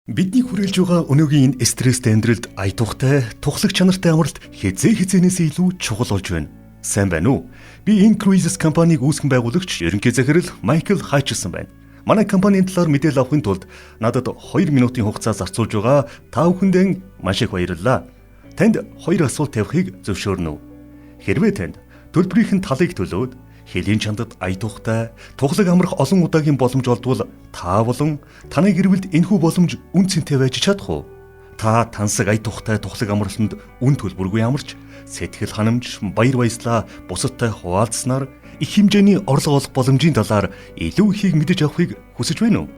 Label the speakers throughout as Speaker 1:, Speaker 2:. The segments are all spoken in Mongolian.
Speaker 1: Бидний хүрээлж байгаа өнөөгийн энэ стресстэй амьдралд ая тухтай, тухлаг чанартай амралт хязээнээс илүү чухал болж байна. Сайн байна уу? Би энэ Cruises компаниг үүсгэн байгуулагч ерөнхий захирал Майкл Хайчилсан байна. Манай компанийн талаар мэдээлэл авахын тулд надад 2 минутын хугацаа зарцуулж байгаа та бүхэндээ маш их баярлалаа. Танд 2 асуулт тавихыг зөвшөөрнө үү? Хэрвээ танд төлбөрийн талыг төлөөд хэлийн чандад ая тухтай, тухлаг амрах олон удаагийн боломж олдвол та болон таны гэр бүлд энэхүү боломж үн цэнтэй байж чадах уу? Та тансаг ая тухтай тухлаг амралтанд үн төлбөргүй амарч, сэтгэл ханамж, баяр баясгалаа бусадтай хуваалцсанаар их хэмжээний орлого олох боломжийн талаар илүү ихийг мэдэж авахыг хүсэж байна уу?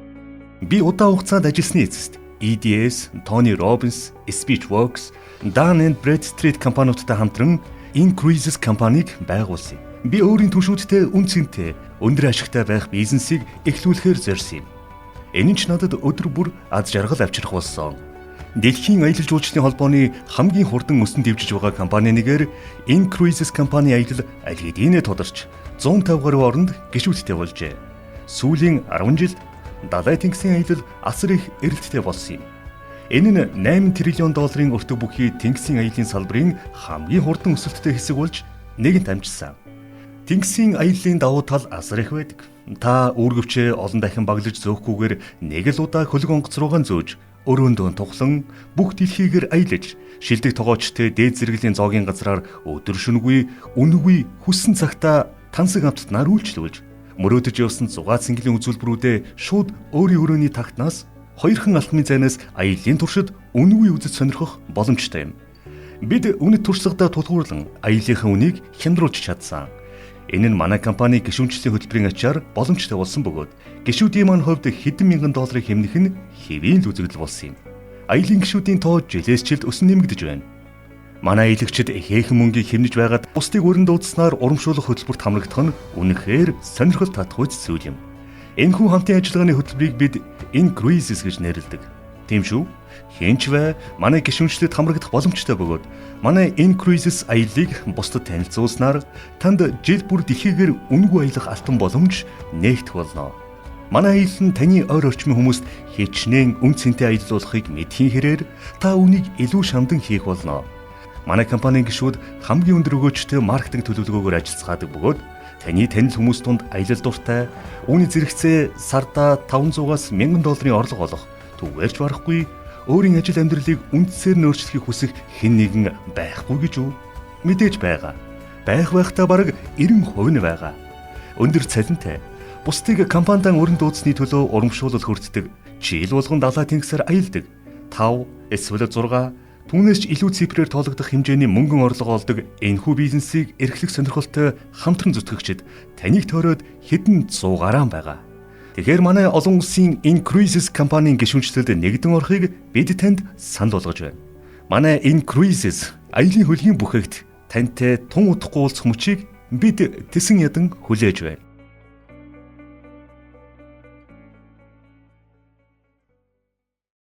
Speaker 1: Би удаан хугацаанд ажилласны эцэст EDS, Tony Robbins, Speechworks, Dun & Bradstreet компаниудтай хамтран энэ Cruises компанийг байгуулсан. Би өөрийн түвшүүдтэй үн цэнтэй, өндөр ашигтай байх бизнесийг эхлүүлэхээр зорьсон юм. Энэ нь ч надад өдөр бүр аз жаргал авчрах болсон. Дэлхийн аялал жуулчлалын холбооны хамгийн хурдан өсөнд дэвжиж байгаа компани нэгээр энэ Cruises компани аялал аль хэдийнэ тодорч 150 гаруй оронд гишүүдтэй болжээ. Сүүлийн 10 жилд далай тэнгисийн аялал асар их эрэлттэй болсон юм. Энэ нь $8 триллион өртөг бүхий тэнгисийн аяллаа салбарын хамгийн хурдан өсөлттэй хэсэг болж нэгэнт амжсан. Тэнгисийн аяллаа давуу тал асар их байдаг. Та үүргэвчээ олон дахин баглаж зөөхгүйгээр нэг л удаа хөлөг онгоц руугаа зөөж, өрөөндөө тухлан бүх дэлхийгээр аялаж, шилдэг тогоочтой дээд зэрэглэлийн зоогийн газраар өдөр шөнөгүй, үнэгүй хүссэн цагтаа тансаг амттнаар үйлчлүүлж, мөрөөдөж явсан зугаа цэнгэлийн үзүүлбэрүүдэд шууд өөрийн өрөөний тагтнаас хоёрхан алхмын зайнаас аяллаа туршид үнэгүй үзэж сонирхох боломжтой юм. Бид үнэт туршлагадаа тулгуурлан аяллахын үнийг хямдруулж чадсан. Энэ нь манай компани гишүүнчлэлийн хөтөлбөрийн ачаар боломжтой болсон бөгөөд гишүүдийн маань хувьд хэдэн мянган долларыг хэмнэх нь хэвийн л үзэгдэл болсон юм. Аялын гишүүдийн тоо жилээс жилд өсөн нэмэгдэж байна. Манай аялагчид ихээхэн мөнгийг хэмнэж байгаад бусдыг өрн дуудснаар урамшуулах хөтөлбөрт хамрагдах нь үнэхээр сонирхол татах үйл зүйл юм. Энэхүү хамтын ажиллагааны хөтөлбөрийг бид энэ Cruises гэж нэрлэдэг. Тийм шүү. Хинч бай манай гишүүнчлэлд хамрагдах боломжтой бөгөөд манай энэ Cruises аяллыг бусдад танилцуулснаар танд жил бүр дэлхийгээр үнэгүй аялах алтан боломж нээгдэх болно. Манай аялал нь таны ойр орчмын хүмүүст хичнээн үн цэнтэй аялуулахыг мэдхийн хэрээр та үнийг илүү шамдан хийх болно. Манай компанийн гишүүд хамгийн өндөр өгөөжтэй маркетинг төлөвлөгөөгөөр ажиллацгаадаг бөгөөд таны танил хүмүүс тунд аялал дуртай, үүний зэрэгцээ сардаа $500-аас $1,000 орлого олох түгээрч барахгүй өөрийн ажил амьдралыг үндсээр нөөцлөхийг хүсэх хэн нэгэн байхгүй гэж үү? Мэдээж байгаа. Байхтаа бараг 90% нь байгаа. Өндөр цалинтай, бусдыг компанидан өрн дуудсны төлөө урамшуулал хүртдэг, жил болгон далай тэнгисээр аялдаг, 5 эсвэл 6 түүнээс ч илүү цифрээр тоологдох хэмжээний мөнгөн орлого олдог энэхүү бизнесийг эрхлэх сонирхолтой хамтран зүтгэгчид таныг тойроод хэдэн 100 гаруй байгаа. Тэгэхээр манай олон улсын энэ Cruises компанийн гишүүнчлэлд нэгдэн орохыг бид танд санал болгож байна. Манай энэ Cruises аялын хөлгийн бүхээгт тантай тун удахгүй уулзах мөчийг бид тэсэн ядан хүлээж байна.